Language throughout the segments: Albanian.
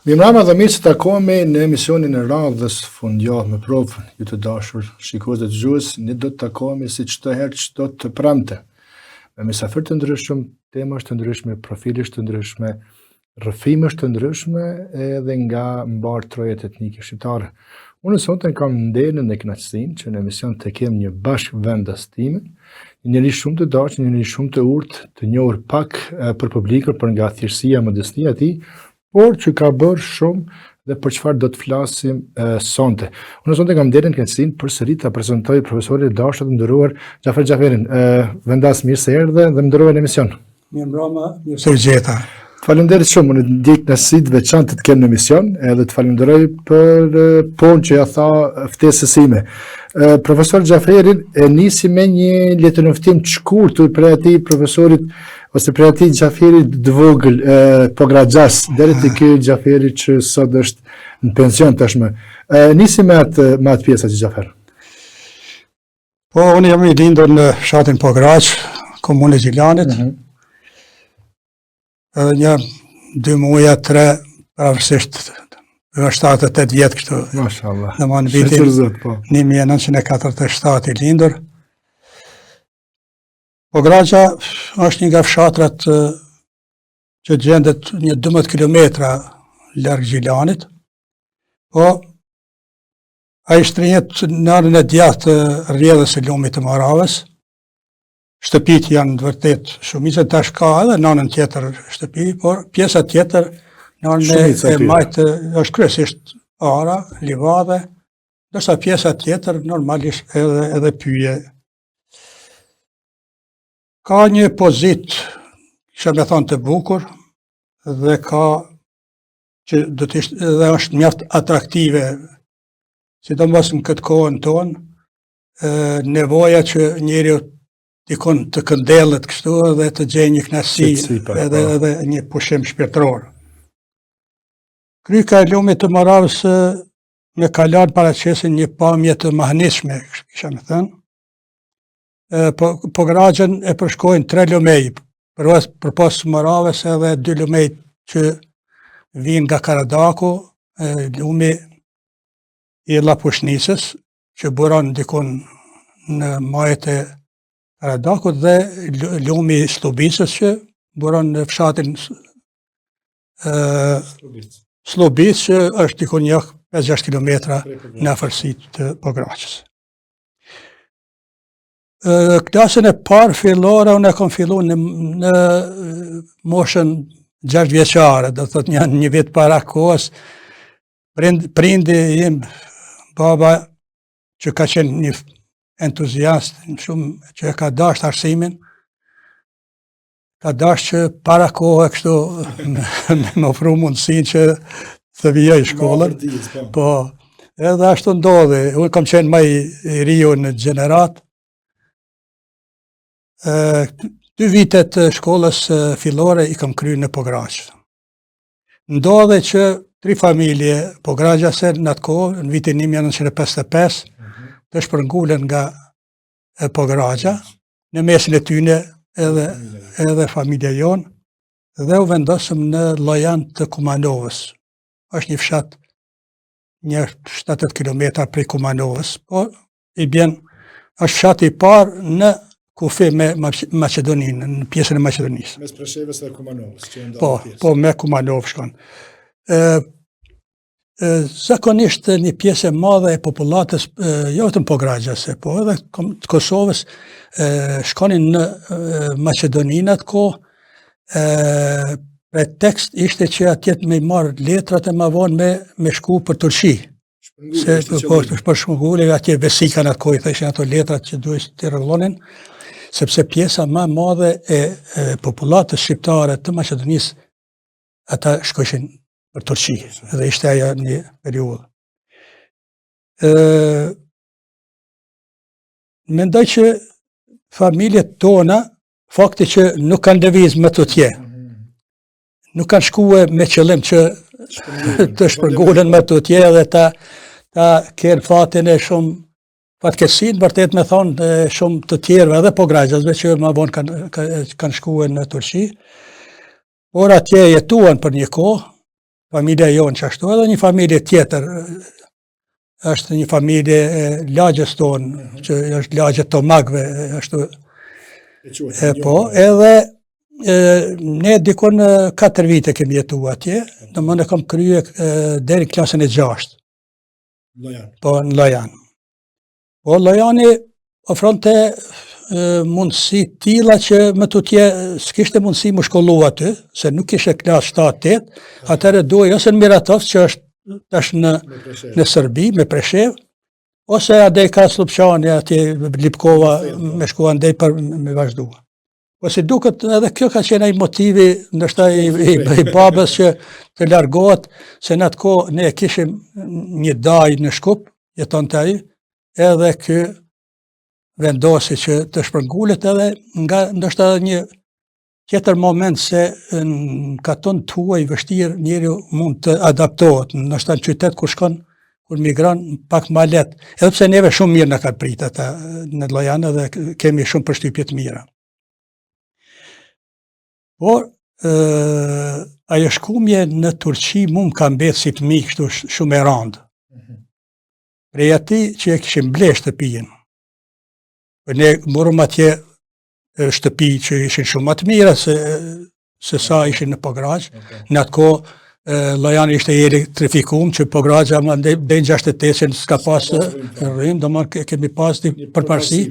Mirëmbrëma dhe mirë se takohemi në emisionin e radhës fundjavë me provën, ju të dashur shikues dhe dëgjues, ne do të takohemi si çdo herë çdo të premte, me mysafir të ndryshëm, temash të ndryshme, profilish të ndryshme, rrëfimesh të ndryshme edhe nga mbar trojet etnike shqiptare. Unë sonte kam nderin dhe kënaqësinë që në emision të kem një bashkë vendastime, një njerëz shumë të dashur, një njerëz shumë të urtë, të njohur pak për publikun, për nga thjeshtësia, modestia e tij, por që ka bërë shumë dhe për çfarë do të flasim sonte. Unë sonte kam nderin kënaqësinë përsëri ta prezantoj profesorin e dashur të nderuar Xhafer Xhaferin. Vendas mirë se erdhe dhe më nderoj në emision. Mirëmbrëma, mirë se u gjeta. Faleminderit shumë, unë ndjek kënaqësi të veçantë të kem në emision, edhe të falenderoj për punë që ja tha ftesës ime. Profesor Xhaferin e nisi me një letërnjoftim të shkurtër për atij profesorit ose për atij Xhaferit të vogël, Pograxhas, deri te ky Xhaferi që sot është në pension tashmë. Nisi me atë pjesë të Xhafer. Po, unë jam i lindur në fshatin Pograç, komunë e Gjilanit. Edhe një 2 muaj, 3, pravërsisht 7-8 vjetë kështu. Mashallah. Në në vitin 1947 i lindur. Pograxha është një nga fshatrat që gjendet një 12 kilometra larg Gjilanit, po ai shtrihet në anën e djathtë të rrjedhës së Lumit të Moravës. Shtëpit janë të vërtet shumicën tash ka edhe në anën tjetër shtëpi, por pjesa tjetër në anën e majtë është kryesisht ara, livade, ndërsa pjesa tjetër normalisht edhe pyje. Ka një pozit, kisha me thonë të bukur, dhe ka që do të ishte dhe është mjaft atraktive, sidomos në këtë kohën tonë, nevoja që njeriu dikon të këndellet kështu dhe të gjej një kënaqësi edhe një pushim shpirtëror. Kryka e Lumit të Moravës me kalan paraqesin një pamje të mahnitshme, kisha me thënë. Pograxhen e përshkojnë 3 lumej, përpas Moravës edhe 2 lumej që vinë nga Karadaku, lumi i Llapushnisës, që buron dikon në majët e Karadakut dhe lumi i Slobicës që buron në fshatin Slobicë që është dikon 5-6 kilometra në afërsi të Pograçës. Klasën e parë fillore unë e kam filluar në moshën 6 vjeçare, do të thotë një vit para kohës. Prindi im, baba, që ka qenë një entuziast shumë që e ka dashur arsimin, ka dashur që para kohë kështu më ofru mundësinë që të vijoj shkollën. Po, edhe ashtu ndodhi. Unë kam qenë më i riu në gjenerat. 2 vitet shkollës fillore i kam kryer në Pograç. Ndodhi që 3 familje pograxhase në atë kohë, në vitin 1955, të shpërngulën nga Pograxha, në mesin e tyne edhe familja jonë, dhe u vendosëm në llojan të Kumanovës. Është një fshat një 7-8 kilometra prej Kumanovës, po i bjen, është fshati i parë në kufi me Maqedoninë, në pjesën e Maqedonisë. Mes Preshevës dhe Kumanovës, që po me Kumanovë shkon. Zakonisht një pjesë e madhe e popullatës, jo vetëm Pograxhase, po edhe të Kosovës, shkonin në Maqedoninë atë kohë. Pretekst ishte që atjet me marrë letrat e ma vonë me shku për Turqi. Se për shpërngulje atje vesikan atë kohë, thëshin ato letrat që duhet të rregullonin, sepse pjesa më e madhe e popullatës shqiptare të Maqedonisë ata shkojshin për Turqi, edhe ishte ajo një periudhë. Mendoj që familjet tona, fakti që nuk kanë lëviz më tutje, nuk kanë shkuar me qëllim që të shpërngulen më tutje dhe ta kenë fatin e shumë fatkeqësinë, vërtet me thonë shumë të tjerëve edhe pograxhasve që më vonë kanë shkuar në Turqi, por atje jetuan për një kohë, familja jonë që ashtu, edhe një familje tjetër, është një familje e lagjës tonë, që është lagje Tomagve, ashtu. Po, edhe ne dikon 4 vite kemi jetu atje, në më në kam krye deri klasën e 6. Po, në Lojan. Po, Lojani ofronte mundësi tilla që më tutje s'kishte mundësi më shkollu aty, se nuk kishe klasë 7-8, atëherë duhej ose në Miratovë që është tash në Serbi, me Preshev, ose adej ka Slupçani, atje Lipkova, me shku andej për me vazhdua. Po si duket edhe kjo ka qenë ai motivi ndoshta i babës që të largohet, se në atë kohë ne kishim një daj në Shkup, jetonte ai, edhe ky vendosi që të shpërngullet, edhe nga ndoshta një tjetër moment se në katon tuaj vështirë njeriu mund të adaptohet, ndoshta në qytet kur shkon, kur migron pak ma let, edhe pse neve shumë mirë na ka prit ata në Lojan dhe kemi shumë përshtypje të mira. Por ajo shkumje në Turqi mu më ka mbetë si fëmijë kështu shumë e randë. Prej ati që e kishim ble shtëpijen. Ne morëm atje shtëpi që ishin shumë më të mira se sa ishin në Pograq. Në atë kohë Lojani ishte i elektrifikum që Pograqja më deri 68 që s'ka pas rrim, domethënë kemi pas një përparësi.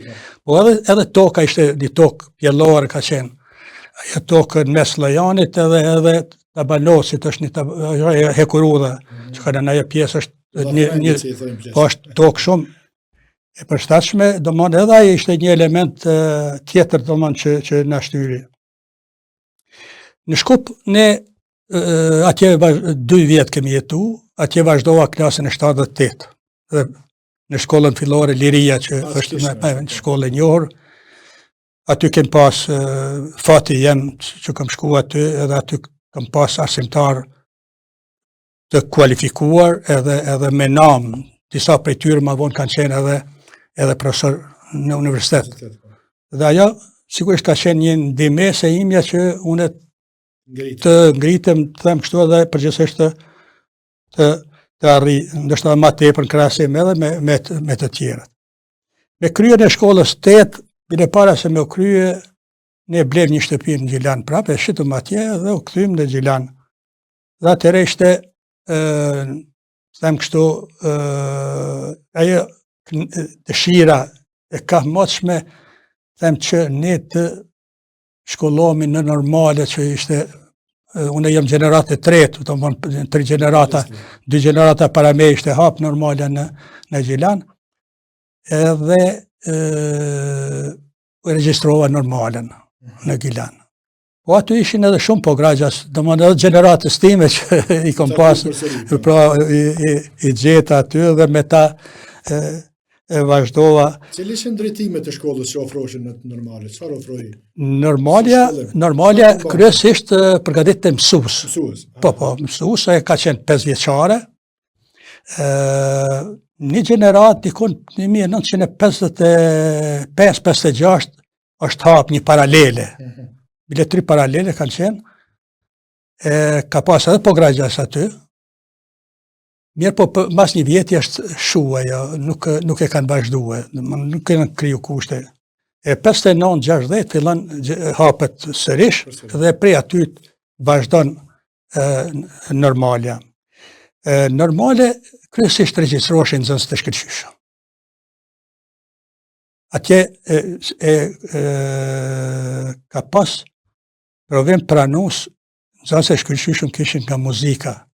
Po edhe toka ishte një tokë pjellore ka qenë. Ajo tokë në mes Lojanit edhe Tabanosit është një hekurudha që ka në ajo pjesë është është tokë shumë e përshtatshme, domethënë edhe ai ishte një element tjetër domethënë që na shtyri. Në Shkup ne atje 2 vjet kemi jetu, atje vazhdova klasën e 78. Dhe në shkollën fillore Liria që është një shkollë e njohur. Aty kem pas fati jem që kam shku aty, edhe aty kam pas arsimtar të kualifikuar edhe me nam. Disa prej tyre ma vonë kanë qenë edhe profesor në universitet. Dhe ajo sigurisht ka qenë një ndihmëse imja që unë të ngritem, të them kështu edhe përgjithsisht të arri, ndoshta më tepër në krahasim edhe me të tjerët. Me kryen e shkollës 8, bile para se me u krye, ne blem një shtëpi në Gjilan prapë, e shitëm atje dhe u kthym në Gjilan. Dhe atëherë ishte, them kështu, ajo dëshira e kahmotshme, them që ne të shkollohemi në normale që ishte, unë jam gjenerate 3, të mënë 3 gjenerata, 2 gjenerata para me ishte hap normale në Gjilan, edhe regjistrova normalen në Gjilan. Po aty ishin edhe shumë Pograqjas, domethënë edhe gjeneratës time që i kom pas, pra i gjeta aty dhe me ta e vazhdova. Cili ishin drejtimet e shkollës që ofroheshin në normale? Çfarë ofroi? Normalja kryesisht përgatitej mësues. Po, mësues e ka qenë 5 vjeçare. Një gjenerat dikon 1955-56 është hap një paralele. Bile 3 paralele kanë qenë. Ka pas edhe Pograqjas aty. Mirë po mas një vjeti është shua, nuk e kanë vazhduar, nuk e kanë kriju kushte. 59-60 fillon hapet sërish dhe prej aty vazhdon normalja. Normale kryesisht regjistroheshin nxënës të shkëlqyeshëm. Atje ka pas provim pranues nxënës të shkëlqyeshëm kishin nga muzika,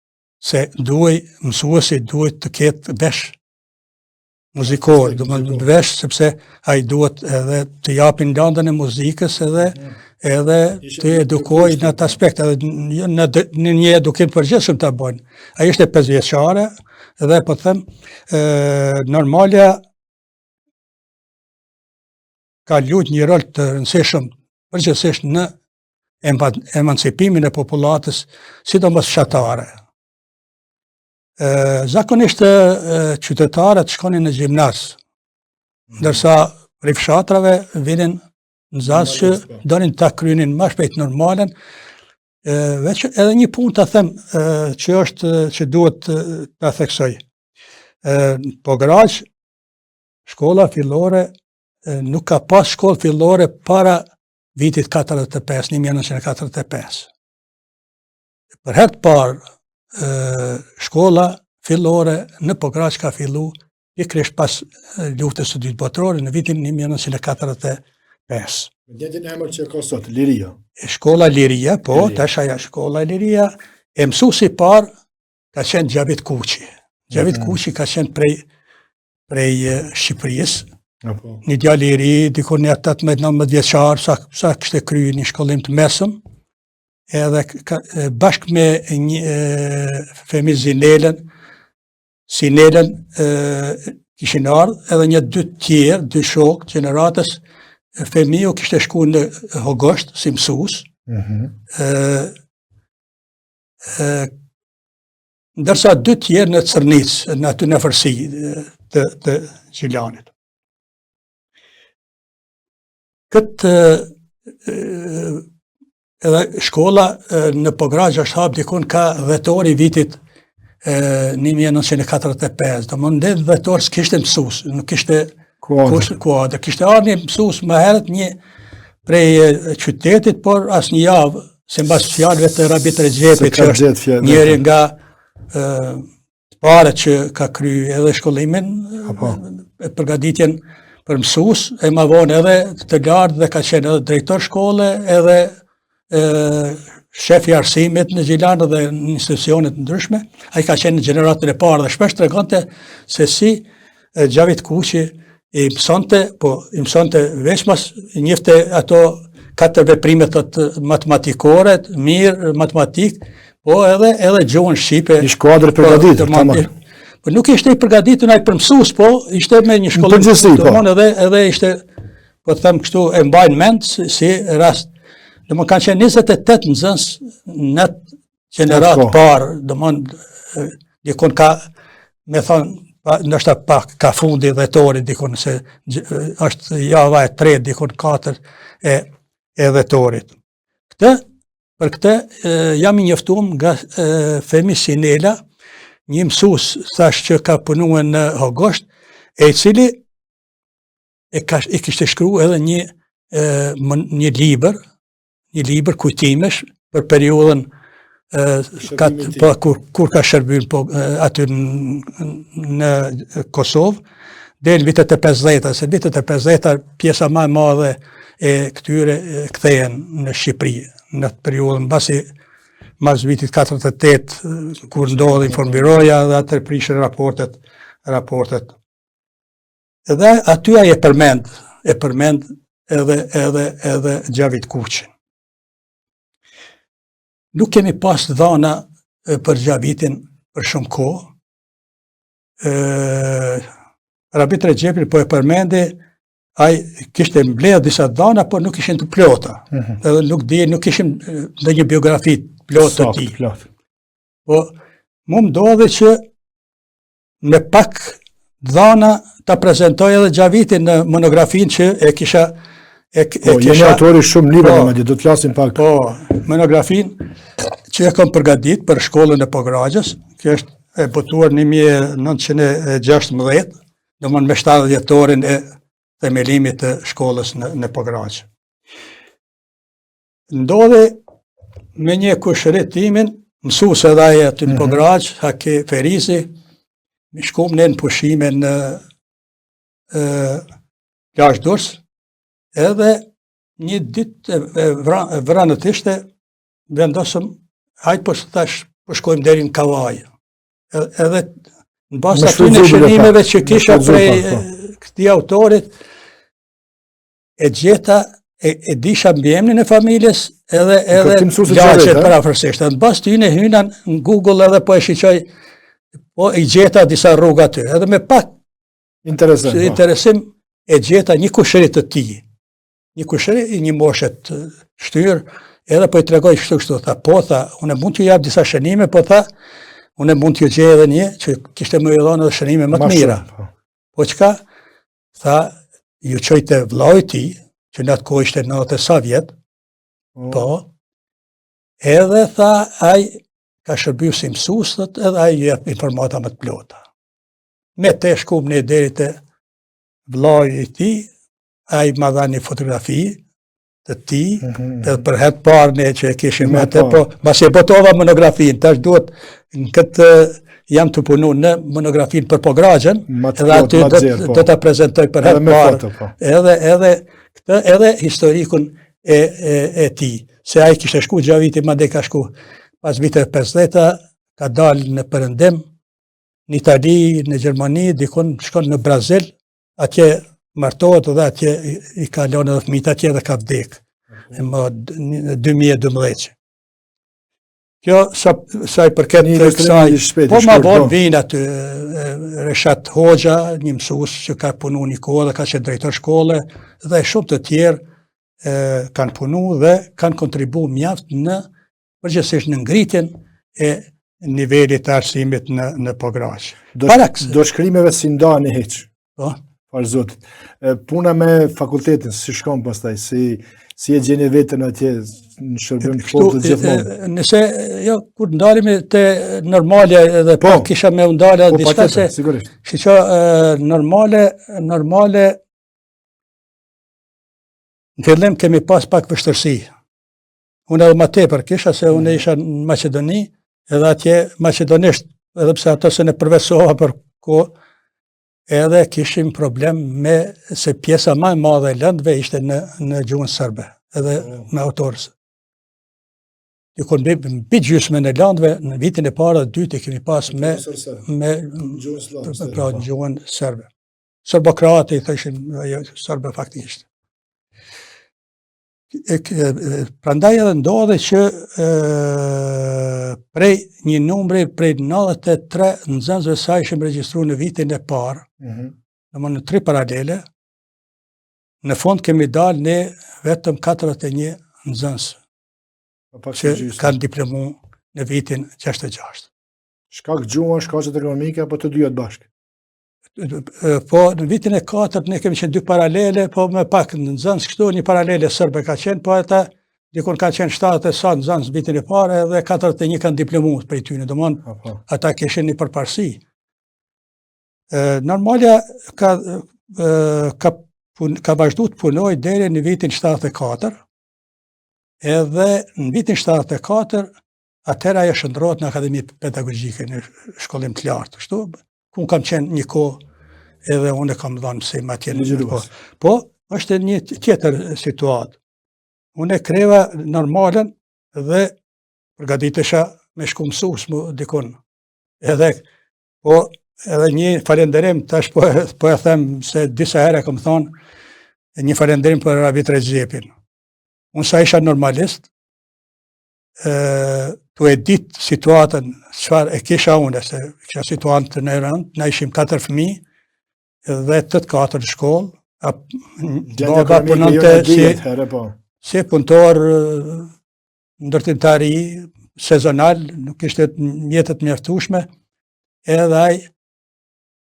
se mësuesi duhet të ketë vesh muzikor, do më vesh sepse ai duhet edhe të japin landën e muzikës edhe të edukoj në atë aspekt, edhe në një edukim përgjithshëm ta bëjnë. Ai ishte 5 vjeçare dhe po them normalja ka luajtur një rol të rëndësishëm përgjithsisht në emancipimin e popullatës, sidomos fshatare. Zakonisht qytetarët shkonin në gjimnaz, ndërsa prej fshatrave vinin nxënës që donin ta kryenin më shpejt normalen, Veç edhe një punë të them që duhet të theksoj. Pograq, shkolla fillore, nuk ka pas shkollë fillore para vitit 45, 1945. Për herë të parë, shkolla fillore në Pograq ka fillu pikërisht pas luftës së dytë botërore në vitin 1945. Me detin emër që ka sot, Liria. Shkolla Liria, po, tash ajo shkolla Liria, e mësuesi i parë ka qenë Gjavit Kuqi. Gjavit Kuqi ka qenë prej Shqipërisë. Një djalë i ri, dikur një 18-19 vjeçar, sa kishte kryer një shkollim të mesëm, edhe bashkë me një Femi Sinelen kishin ardhur edhe një dy tjerë, dy shokë gjeneratës. Femiu kishte shku në Hogosht si mësues, ndërsa dy tjerë në Cërnicë, në aty në afërsi të Gjilanit. Këtë edhe shkolla në Pograq është hap dikun ka dhjetor i vitit 1945, domthonë në dhjetor s'kishte mësues, nuk kishte kuadër. Kishte ardhur një mësues më herët një prej qytetit, por as një javë, sipas fjalëve të Rabit Rexhepit, që është njëri nga të parët që ka kryer edhe shkollimin, përgatitjen për mësues, e ma vonë edhe të lartë dhe ka qenë edhe drejtor shkolle, edhe shefi arsimit në Gjilan dhe në institucionet ndryshme. Ai ka qenë në gjeneratën e parë dhe shpesh tregonte se si Gjavit Kuqi i mësonte veç mas njifte ato 4 veprimet matematikore, mirë matematik, po edhe gjuhën shqipe. Një shkuadër përgatitur. Po nuk ishte i përgatitur ai për mësues, po ishte me një shkollim, edhe ishte, po të them kështu, e mbajnë mend si rast. Domthonë kanë qenë 28 nxënës në gjenerat parë, domthonë dikon ka, me thonë, ndoshta pak ka fundi dhjetori dikon, se është java e 3, dikon 4 e dhjetorit. Për këtë jam i njoftuar nga Femi Sinela, një mësues thash që ka punuar në Hogosht, e cili i kishte shkruar edhe një libër kujtimesh për periudhën kur ka shërbyer aty në Kosovë, deri në vitet e 50-ta, se vitet e 50-ta pjesa më e madhe e këtyre kthehen në Shqipëri, në atë periudhën mas vitit 48, kur ndodhi informbiroja dhe atë prishën raportet. Edhe aty ai e përmend edhe Gjavit Kuqin. Nuk kemi pas dhana për Gjavitin për shumë kohë. Rabit Rexhepi po e përmendi, ai kishte mbledh disa dhana, por nuk ishin të plota. Edhe nuk kishim ndonjë biografi plot të tij. Po mu ndodhi që me pak dhana ta prezantoj edhe Gjavitin në monografinë që e kisha. Jeni autori shumë libra, do të flasim pak. Po, monografinë që e kam përgatit për shkollën e Pograqës, që është e botuar 1916, domthonë me 70 vjetorin e themelimit të shkollës në Pograq. Ndodhi me një kushërit timin, mësues edhe ai aty në Pograq, Haki Ferisi, mi shkum ne në pushime në Lagj Durs, edhe një ditë vranët ishte, vendosëm, hajtë po shkojmë deri në Kavaj. Edhe në bazë aty në shënimeve që kisha prej këtij autorit, e gjeta, e disha mbi emrin e familjes, edhe lagjet parafërsisht. Në bazë tyne hyna në Google edhe po e shiqoj, po i gjeta disa rruga aty. Edhe me pak interesim e gjeta një kushërit të tij. Një kushërit, një moshet shtyrë, edhe po i tregoj kështu, tha, po, tha, unë mund t'ju jap disa shënime, po tha, unë mund t'ju gjej edhe një, që kishte më i dhënë edhe shënime më të mira. Po çka? Tha, ju çojte vllai i tij, që në atë kohë ishte 90 sa vjet, po, Edhe tha, ai ka shërbyu si mësues, edhe ai jep informata më të plota. Me te shkum ne deri te vllai i tij, ai ma dha një fotografi të tij, edhe për herë të parë ne që e kishim atë, po mbasi e botova monografin, tash duhet në këtë jam të punu në monografin për Pogragjën, edhe aty do ta prezantoj për herë të parë. Edhe historikun e tij, se ai kishte shku gjatë vitit, madje ka shku pas viteve 50 ka dalë në perëndim, në Itali, në Gjermani, dikun shkon në Brazil, atje martohet dhe atje i ka lënë edhe fëmijët atje dhe ka vdek në 2012. Kjo sa i përket kësaj, po ma vonë vinë aty Reshat Hoxha, një mësues që ka punu një kohë dhe ka qenë drejtor shkolle, dhe shumë të tjerë kanë punu dhe kanë kontribu mjaft në përgjithsisht në ngritjen e nivelit të arsimit në Pograqë. Do shkrimeve si ndani hiç. Po. Farë zotit. Puna me fakultetin, si shkon pastaj, si e gjeni vetën atje në shërbim të popull gjithmonë? Nëse, jo, kur ndalemi te normale edhe pa kisha me ndala diçka se shiqo normale në fillim kemi pas pak vështirësi. Unë edhe ma tepër kisha se unë isha në Maqedoni, edhe atje maqedonisht, edhe pse ato se ne përvesova për kohë, edhe kishim problem se pjesa më e madhe e lëndëve ishte në gjuhën serbe, edhe me autorës. Dikon mbi gjysmën e lëndëve, në vitin e parë dhe dytë kemi pas me gjuhën serbe. Serbokrati i thëshin serbe faktikisht. Prandaj edhe ndodhe që prej një numri prej 93 nxënësve sa ishim regjistru në vitin e parë, në 3 paralele, në fund kemi dalë ne vetëm 41 nxënës që kanë diplomu në vitin 66. Shkak gjuha, shkaqet ekonomike, apo të dyja bashkë? Po, në vitin e 4 ne kemi qenë 2 paralele, po me pak në nxënës kështu, një paralele sërbe ka qenë, po ata dikun ka qenë 7 e sa nxënës vitin e parë, edhe 41 kanë diplomu prej tyne, domon ata kishin një përparësi. Normalja ka vazhdu të punoj deri në vitin 74, edhe në vitin 74 atëra ajo shndrohet në Akademi Pedagogjike në shkollim të lartë, kështu, ku kam qenë një kohë edhe unë kam dhënë mësim atje në kohë. Po, është një tjetër situatë. Unë e kreva normalen dhe përgatitesha me shku mësues më dikun. Edhe një falenderim, tash po e them se disa herë kam thonë, një falenderim për Rabit Rexhepin. Unë sa isha normalist, tu e ditë situatën, çfarë e kisha unë, se kisha situatën në rënd, na ishim 4 fëmijë dhe 8-4 në shkollë, baba punonte si punëtor ndërtimtari sezonal, nuk ishte mjetet mjaftueshme, edhe ai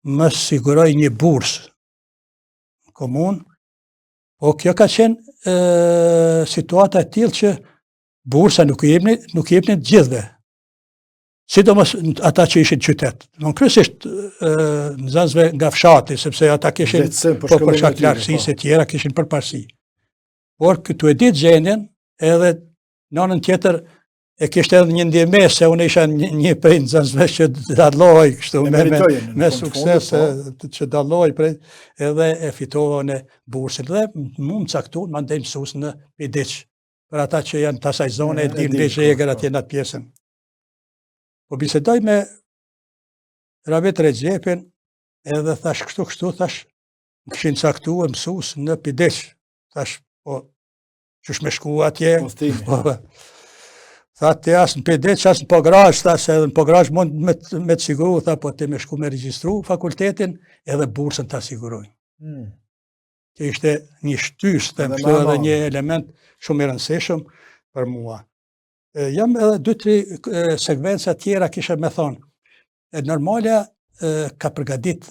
më siguroi një bursë në komunë, po kjo ka qenë situata e tillë që bursa nuk i jepnin të gjithëve. Sidomos ata që ishin qytet. Kryesisht nxënësve nga fshati, sepse ata kishin për shkak të lartësisë e tjera kishin përparësi. Por këtu e ditë gjendjen, edhe në anën tjetër e kishte edhe një ndjemes, se unë isha një prej nxënësve që dallohej kështu me sukses që dallohej prej, edhe e fitova në bursën dhe mu më caktuan ma ndej mësues në Pidiq. Për ata që janë të asaj zone, e dim dhe zhegër atje në atë pjesën. Po bisedoj me Rabit Rexhepin, edhe thash kështu, thash, më kishin caktuar mësues në Pidiq. Thash, po, qysh me shku atje? Tha, ti as në Pidiq, as në Pograqë, thash, edhe në Pograqë mund me të siguru, tha, po ti me shku me regjistru fakultetin, edhe bursën ta sigurojnë. Që ishte një shtys, edhe një element shumë i rëndësishëm për mua. Jam edhe 2-3 sekvenca tjera kisha me thonë. Normalja ka përgadit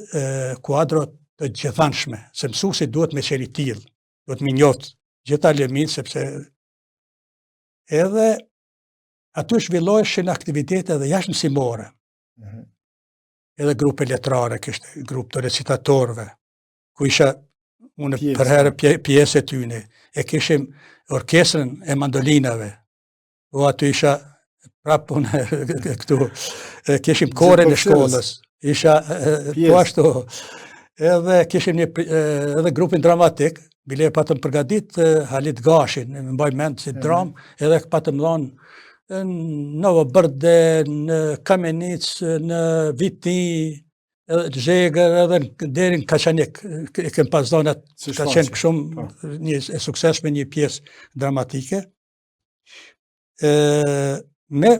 kuadro të gjithanshme, se mësuesi duhet me qenë i tillë, duhet me njoft gjitha lemin, sepse edhe aty zhvilloheshin aktivitete edhe jashtëmësimore. Edhe grupe letrare, kishte grup të recitatorëve, ku isha unë për herë pjesë e tyne. E kishim orkestrën e mandolinave, o aty isha prapë unë këtu, kishim koren e shkollës, isha po ashtu, edhe kishim edhe grupin dramatik, bile patëm përgadit Halit Gashin, më mbaj mend si dram, edhe patëm dhonë në Novo Bërde, në Kamenic, në Viti, Zhegër, edhe deri në Kaçanik, e kem pas dhënë atë, ka qenë shumë një e suksesshme, një pjesë dramatike. Me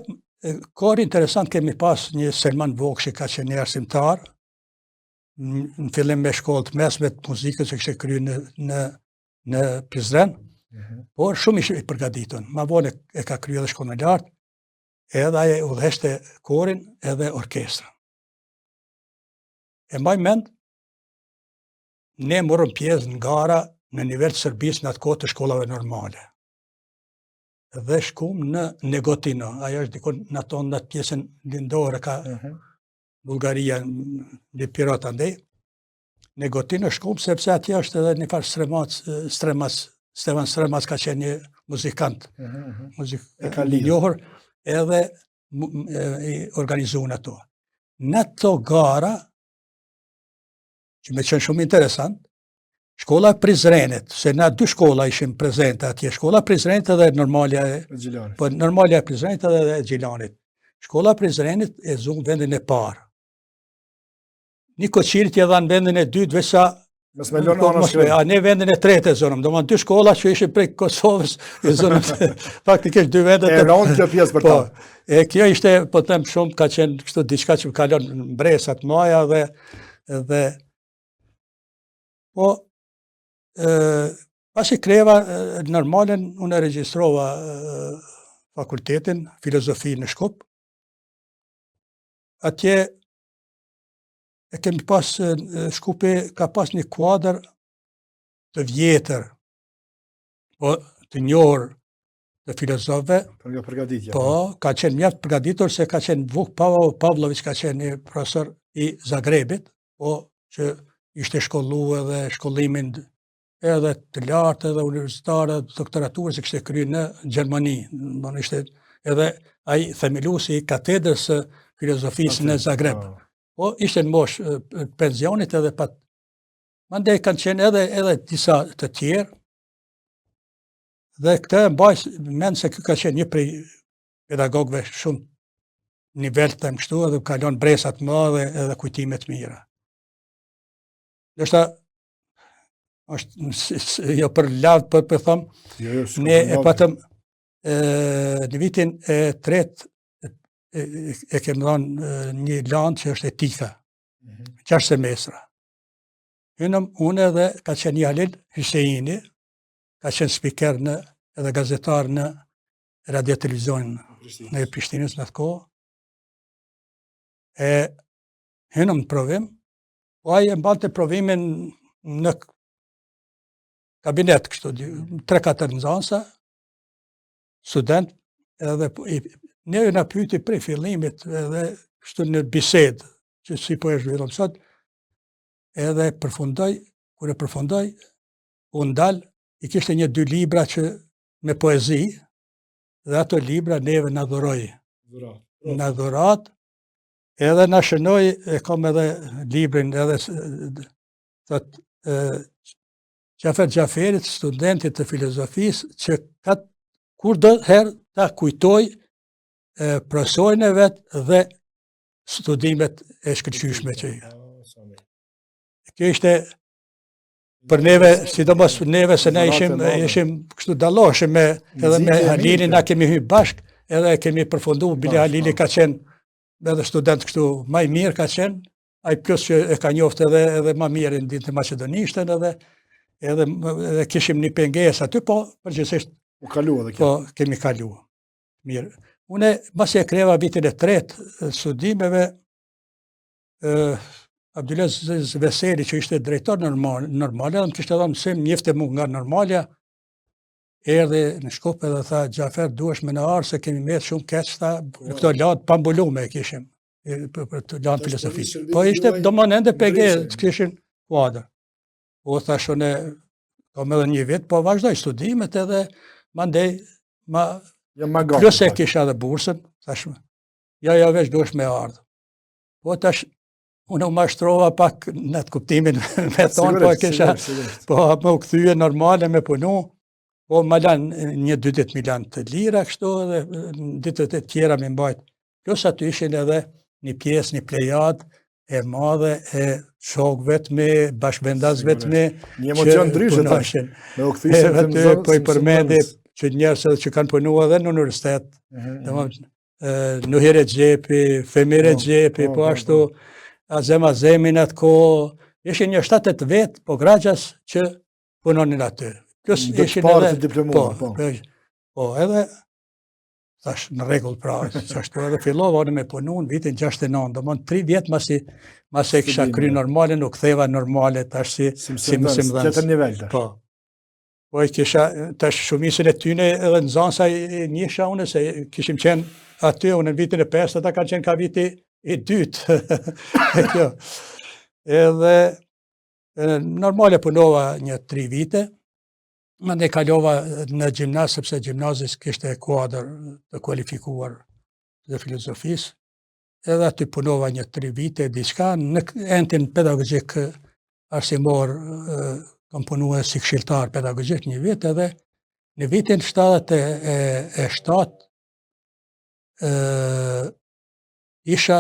kor interesant kemi pas një Selman Vokshi, ka qenë një arsimtar, në fillim me shkollë të mesme të muzikës që kishte kryer në Prizren, por shumë i përgatitur. Ma vonë e ka kryer edhe shkollën e lartë, edhe ai udhëheshte korin edhe orkestrën. E mbaj mend, ne morëm pjesë në gara në nivel të Serbisë në atë kohë të shkollave normale. Dhe shkum në Negotino, ajo është dikon në atë pjesën lindore ka Bullgaria, në Pirot andej. Negotino shkum sepse atje është edhe një farë Stevan Stremac ka qenë një muzikant, i njohur, edhe i organizuan ato. Në ato gara, që me qenë shumë interesant, shkolla e Prizrenit, se na dy shkolla ishim prezente atje, shkolla e Prizrenit edhe normalja e Prizrenit edhe e Gjilanit. Shkolla e Prizrenit e zunë vendin e parë. Niko Qirit je dhanë vendin e dytë, veçsa ne vendin e tretë e zonëm, do më dy shkolla që ishim prej Kosovës, e zonëm faktikisht dy vendet. E ronë kjo pjesë për ta. E kjo ishte, po them shumë, ka qenë kështu diçka që më kalon mbresat maja dhe po, pas i kreva normalen, unë e regjistrova fakultetin, filozofi në Shkup. Atje e kemi pas, Shkupi ka pas një kuadër të vjetër, po të njohur të filozofëve. Për nga përgatitja. Po, ka qenë mjaft përgatitur se ka qenë Vuk Pavlović, ka qenë një profesor i Zagrebit, po që ishte shkollu edhe shkollimin edhe të lartë, edhe universitarë, doktoraturë, që kishte kryer në Gjermani. Ishte edhe ai themeluesi i katedrës së filozofisë në Zagreb. Po ishte në mosh pensionit edhe pat. Mandej kanë qenë edhe disa të tjerë, dhe këtë mbaj mend se ky ka qenë një prej pedagogëve shumë nivel të kështu, edhe kalon bresa të mëdha edhe kujtime të mira. Ndoshta është jo për lavd, për them, ne e patëm në vitin e tretë e kemi dhënë një lanë që është etika, 6 semestra. Unë edhe ka qenë Jalil Hyseini, ka qenë spiker edhe gazetar në radio televizion në Prishtinës në atë kohë. Hynëm në provim, po ai e mbante provimin në kabinet, kështu, 3-4 nxënësa, student, edhe ne na pyeti prej fillimit edhe kështu në bisedë, që si po e zhvillon sot, edhe kur e përfundoj, u ndal, i kishte 2 libra që me poezi, dhe ato libra neve na dhuroi. Na dhurat, edhe na shënoi, e kam edhe librin, edhe thot Gjafer Gjaferit, studentit të filozofisë, që kur do herë ta kujtoj profesorin e vetë dhe studimet e shkëlqyeshme që i ka. Kjo ishte për neve, sidomos neve se ne ishim kështu dalloheshim edhe me Halilin, na kemi hyrë bashk, edhe kemi përfunduar, bile Halili ka qenë edhe student kështu më i mirë ka qenë, ai plus që e ka njoftë edhe më mirë në ditën e Maqedonishtën, edhe kishim një pengesë aty, po përgjithsisht u kalua edhe kjo. Po kemi kaluar. Mirë. Une, mbasi e kreva vitin e tretë studimeve, Abdulaziz Veseli, që ishte drejtor normale, edhe më kishte dhënë mësim, njefte mu nga normalja, erdhi në Shkup edhe tha, Gjafer, duhesh me në arë se kemi met shumë keq, tha, këto latë pambulume kishim, për të lanë filozofi. Po ishte, do më nënde PG, kishin kuadrë. Po thash unë, kam edhe një vit, po vazhdoj studimet edhe mandej, plus e kisha dhe bursën, thash, ja veç duhesh me ardhë. Po tash, unë u mashtrova pak në të kuptimin me thonë, po kisha, po më u këthyje normale me punu, po më lanë 1-2 ditë më lanë të lira kështu, dhe ditët e tjera më mbajt. Plus aty ishin edhe një pjesë, një plejad e madhe e shokëve të mi, bashkëvendasve të mi. Një emocion ndryshe tash. Me u kthyeshin të mëzot. Po i përmendi që njerëz që kanë punuar edhe në universitet. Nuhire Gjepi, Femire Gjepi, po ashtu, Azem Azemin atë ko, ishin një 7-8 vetë, po gragjas që punonin aty. Plus ishin edhe, po edhe, thash në regull pra, që ashtu edhe fillova unë me punu në vitin 69, do mënë 3 vjetë mas e kisha kry normale, nuk theva normale, tash si mësim dhënës. Qëtër nivel tash. Po i kisha, tash shumisën e tyne edhe në zansa njësha une, se kishim qenë aty, unë në vitin e 5, ata kanë qenë ka viti i dytë. Edhe normale punova një 3 vite, më ne kalova në gjimnaz, sepse gjimnazis kishte kuadër të kualifikuar dhe filozofisë, edhe aty punova një 3 vite, diçka, në entin pedagogjik arsimor, kam punuar si këshilltar pedagogjik një vit, edhe në vitin 77 isha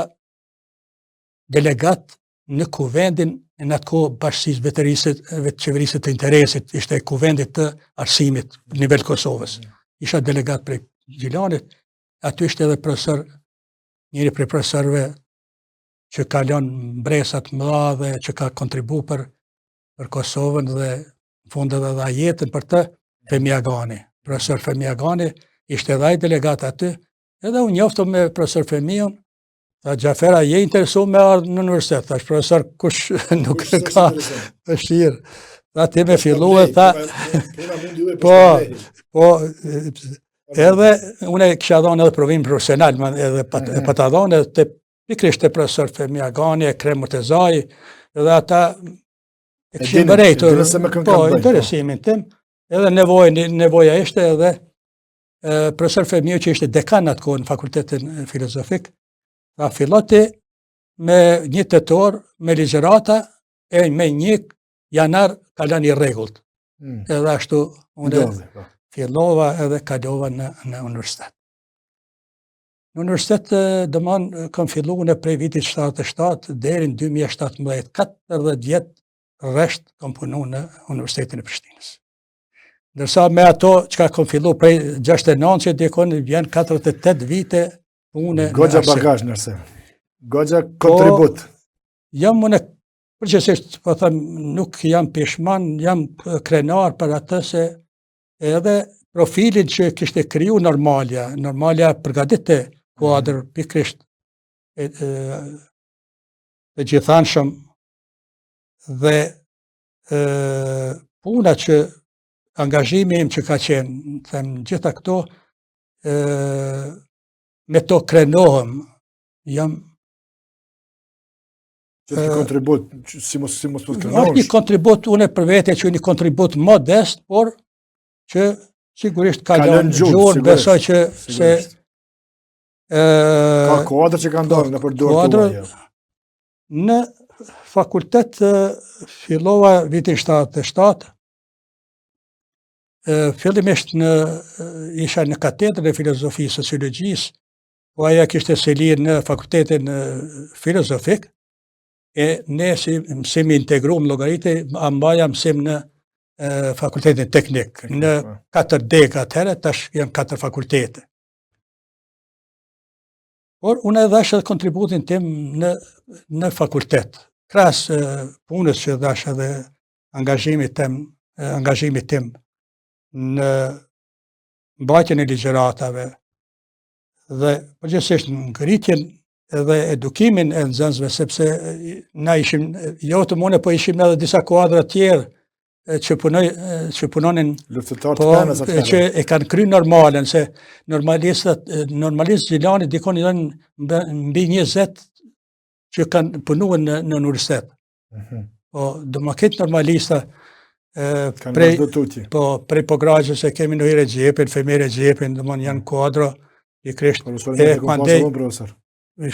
delegat në kuvendin në atë kohë bashkësisë vetërisë qeverisë të interesit, ishte kuvendit të arsimit në nivel Kosovës. Isha delegat prej Gjilanit, aty ishte edhe profesor, njëri prej profesorëve që ka lënë mbresat mëdha dhe që ka kontribu për Kosovën dhe në fund edhe dha jetën për të, Femi Agani. Profesor Femi Agani ishte edhe ai delegat aty, edhe unë njoftëm me profesor Femiun. Tha, Gjafera, je interesu me ardhë në universitet, thash, profesor, kush nuk ka dëshirë. Tha, ti me fillu e tha, po, edhe, une kisha dhonë edhe provim profesional, edhe pa ta dhonë, edhe të pikrisht e profesor Femi Agani, e Krem Murtezaj, edhe ata e këshim bërejtur, po, interesimin tim, edhe nevoja ishte edhe profesor Femiu që ishte dekan atë kohë në fakultetin filozofik, ta filloti me 1 tetor, me ligjerata, e me 1 janar kalon i rregullt. Edhe ashtu unë fillova edhe kalova në universitet. Në universitet, dëman, kam fillu në prej vitit 77 deri në 2017, 40 vjetë rresht kam punu në Universitetin e Prishtinës. Ndërsa me ato që ka kam fillu prej 69 që dikon vjen 48 vite pune. Goxha bagazh nërse. Goxha kontribut. Jam unë, përgjithsisht, po them, nuk jam peshman, jam krenar për atë se edhe profilin që kishte kriju Normalja përgatite kuadër pikrisht të gjithanshëm dhe puna që angazhimi im që ka qenë, them, gjitha këto, me to krenohem, jam... Që të kontribut, si mos të krenohesh? Një kontribut, une për vete që një kontribut modest, por që sigurisht ka lënë gjurë, besoj që se... Ka kuadrë që ka ndonë në përdorë të uaj? Në fakultet fillova vitin 77, fillimisht isha në katedrën e filozofi sociologjisë, po aja kishte selir në fakultetin filozofik, e ne si mësim integrum llogaritë, ambaja mësim në fakultetin teknik, në 4 dega atëherë, tash janë 4 fakultete. Por unë edhe dhash edhe kontributin tim në fakultet. Krahas punës që dhash edhe angazhimit tim në mbajtjen e ligjëratave dhe përgjithsisht në ngritjen edhe edukimin e nxënësve, sepse na ishim, jo të mune, po ishim edhe disa kuadra tjerë që punonin luftëtar të po, penës atë. që e kanë kry normalen, se normalistë Gjilani dikon janë mbi 20 që kanë punuar në universitet. Po, do më ketë normalista prej Pograqës e kemi në hire Gjepin, Femere Gjepin, do më janë kuadro i krisht.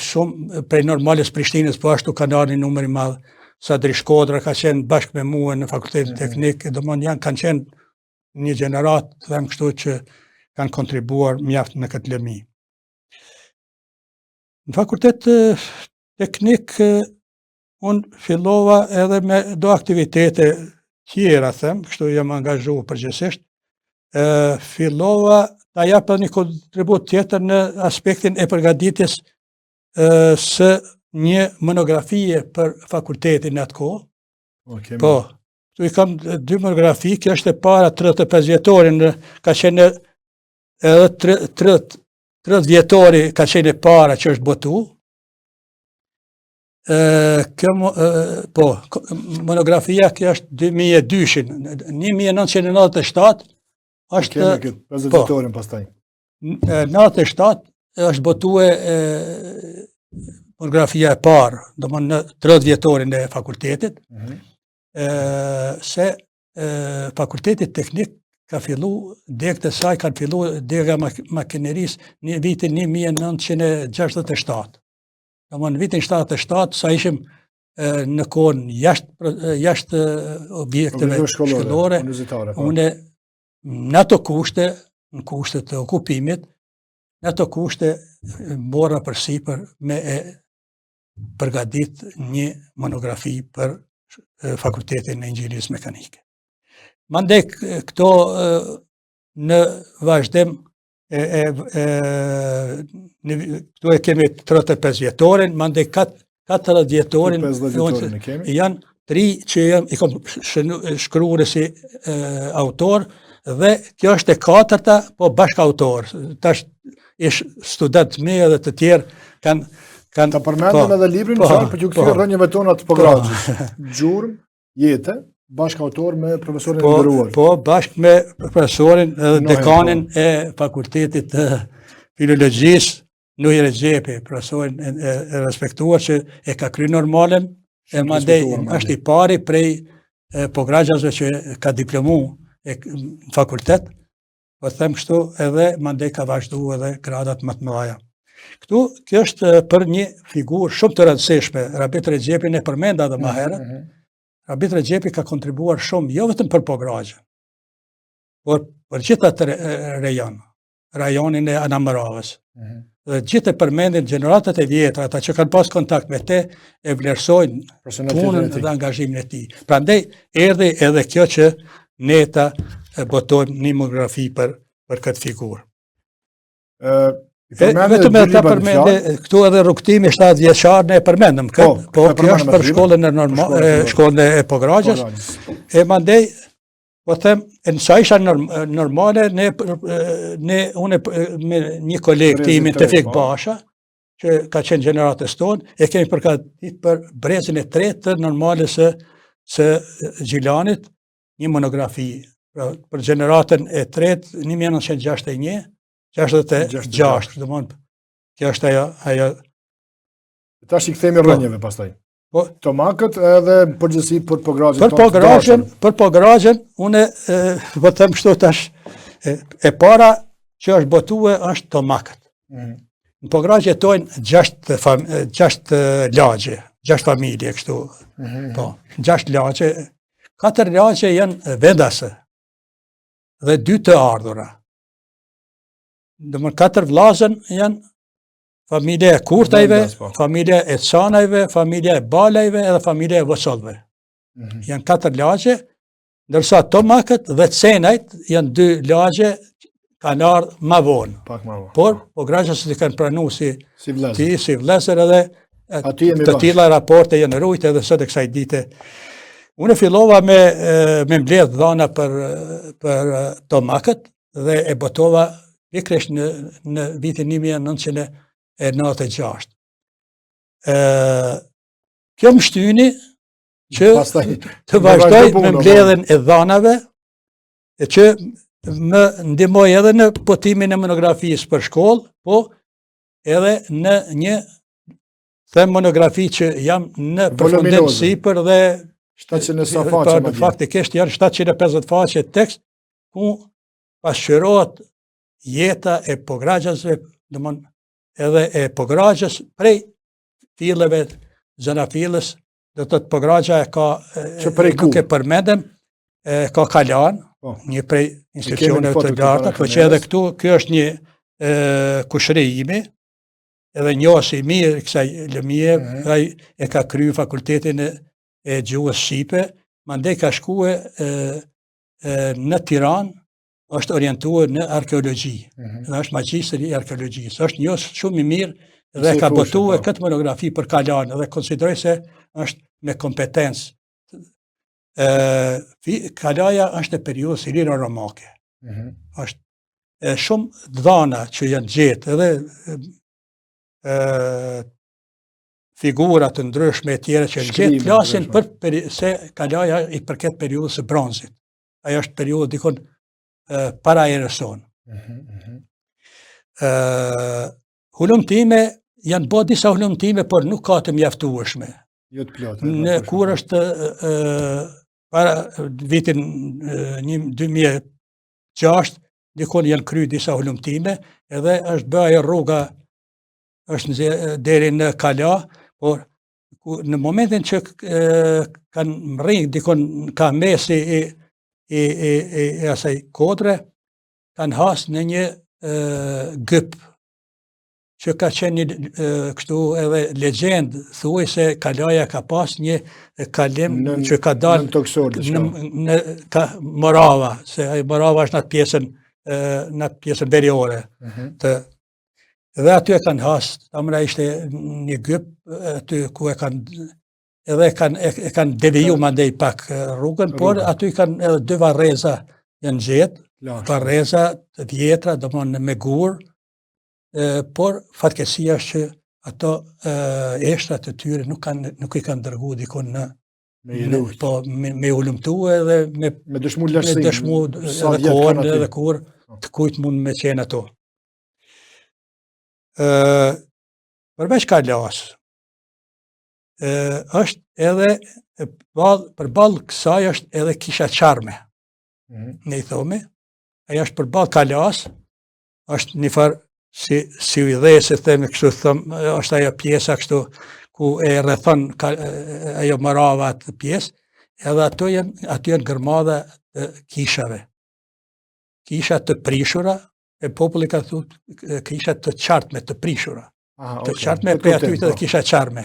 Shumë prej normalis Prishtinës, po ashtu kanë arë një numër i madhë. Sadri Shkodra ka qenë bashkë me mua në fakultetin teknik, do më janë kanë qenë një gjenerat, them kështu që kanë kontribuar mjaft në këtë lëmi. Në fakultet teknik, unë fillova edhe me do aktivitete tjera, them, kështu jam angazhu përgjithsisht, fillova ta jap një kontribut tjetër në aspektin e përgatitjes së një monografie për fakultetin në atë kohë. Po, tu i kam 2 monografi, kjo është e para 35 vjetorin, ka qenë edhe 30 vjetori ka qenë e para që është botu. Po, monografia kjo është 2002, 1997 është... Kemi këtë 50 vjetorin pastaj. 97 është botue monografia e parë, do më në 30 vjetorin e fakultetit, se fakultetit teknik ka fillu, degët e saj kanë fillu dega makineris në vitin 1967. Do më në vitin 77, sa ishim në kohën jashtë objekteve shkollore, une në ato kushte, në kushte të okupimit, në ato kushte mora përsipër me e përgadit një monografi për fakultetin e inxhinierisë mekanike. Mandej këto në vazhdim, këtu e kemi 35 vjetorin, mandej 40 vjetorin, janë 3 që i kom shkruar si autor, dhe kjo është e 4-ta, po bashkë autor. Tash ish student me edhe të tjerë kanë... Ta përmendëm edhe librin, për që këtyre rënjëve tona të Pograqës. Gjurmë, jetë, bashkë autor me profesorin e nderuar. Po, bashkë me profesorin edhe dekanin e fakultetit të filologjisë, Nuhire Gjepi, profesorin e respektuar që e ka kry normalen, e mandej është i pari prej Pograqësve që ka diplomu në fakultet, po them kështu edhe mandej ka vazhdu edhe gradat më të mëdha. Këtu, kjo është për një figurë shumë të rëndësishme. Rabit Regjepin e përmenda dhe më herët. Rabit Regjepi ka kontribuar shumë, jo vetëm për Pograqën, por për gjithë atë rajonin e Anamëravës. Dhe gjithë e përmendin gjeneratat e vjetra, ata që kanë pas kontakt me te, e vlerësojnë punën dhe angazhimin e tij. Prandaj erdhi edhe kjo që ne ta botojmë një monografi për këtë figurë. Vetëm e ta përmende, këtu edhe rrugtimi 7 vjeçar ne e përmendëm këtë, po kjo është për shkollën e Pograqës, e mandej, po them, nësa isha normale, une me një kolegë timin Tefik Basha, që ka qenë gjeneratës tonë, e kemi përgatitur për brezin e 3 të normale së Gjilanit, një monografi, për gjeneratën e 3, 1961, 66, dhe mund, kjo është ajo... Ta shi këthemi rënjëve pastaj. Tomakët edhe përgjësi për Pograqën. Për Pograqën, une, po them kështu tash, e para që është botue është tomakët. Në Pograqë jetojnë 6 lagje, 6 familje kështu. 6 lagje, 4 lagje janë vendase dhe 2 të ardhura. Dëmën 4 vllazën janë familje e Kurtajve, familje e Canajve, familje e Balajve edhe familje e Vosollve. Janë 4 lagje, ndërsa Tomakët dhe Cenajt janë 2 lagje kanë ardhur më vonë. Por Pograqës i kanë pranuar si vlezër edhe të tilla raporte janë rujtë edhe sot e kësaj dite. Unë fillova me mbledh dhana për Tomakët dhe e botova pikërisht në vitin 1996. Kjo më shtyni që të vazhdoj me mbledhjen e dhanave, e që më ndihmoj edhe në botimin e monografisë për shkollë, po edhe në një monografi që jam në përfundim sipër dhe 700 faqe. Faktikisht janë 750 faqe tekst ku pasqyrohet jeta e pogragjasve, domthon edhe e pogragjës prej filleve Zanafillës, do të thotë Pogragja ka nuk e përmendem, ka Kalan, një prej institucioneve të larta, por që edhe këtu kjo është një kushëri ime, edhe njohësi i mirë kësaj lëmie, ai e ka kryer fakultetin e gjuhës shqipe, mandej ka shkuar në Tiranë, është orientuar në arkeologji, dhe është magjistër i arkeologjisë. Është njohës shumë i mirë dhe ka botuar këtë monografi për Kalan, dhe konsideroj se është me kompetencë. Kalaja është e periudhës iliro-romake. Është shumë dhana që janë gjetë, edhe figura të ndryshme e tjera që janë gjetë, flasin për se Kalaja i përket periudhës së bronzit. Ajo është periudhë dikon para erëson. Hulumtime, janë bërë disa hulumtime, por nuk ka të mjaftueshme. Në kur është para vitin 2006, dikon janë kryer disa hulumtime, edhe është bërë rruga është deri në Kala, por në momentin që kanë rrinë dikon ka mesi e asaj kodre, kanë hasë në një gyp, që ka qenë kështu edhe legjend, thuaj se Kalaja ka pas një kalim që ka dalë në Morava, se Morava është në pjesën veriore. Dhe aty e kanë hasë, tamra ishte një gyp, aty ku e kanë edhe e kanë deviju mandej pak rrugën, por aty kanë edhe 2 varreza janë gjetë, varreza të vjetra, domthonë me gur, por fatkeqësia është që ato eshtrat të tyre nuk i kanë dërguar dikon me ulëmtue dhe me dëshmu edhe kohën edhe kur të kujt mund me qenë ato. Përveç Kalas, është edhe përballë kësaj është edhe kisha Qarme. Ne i thomi, ajo është përballë Kalas, është një farë si u idhe, se themi kështu thëmë, është ajo pjesa kështu ku e rrethon ajo Morava atë pjesë, edhe aty janë gërmadha të kishave. Kisha të prishura, e populli ka thotë kisha të qartme, të prishura. Të qartme për aty të kisha Qarme.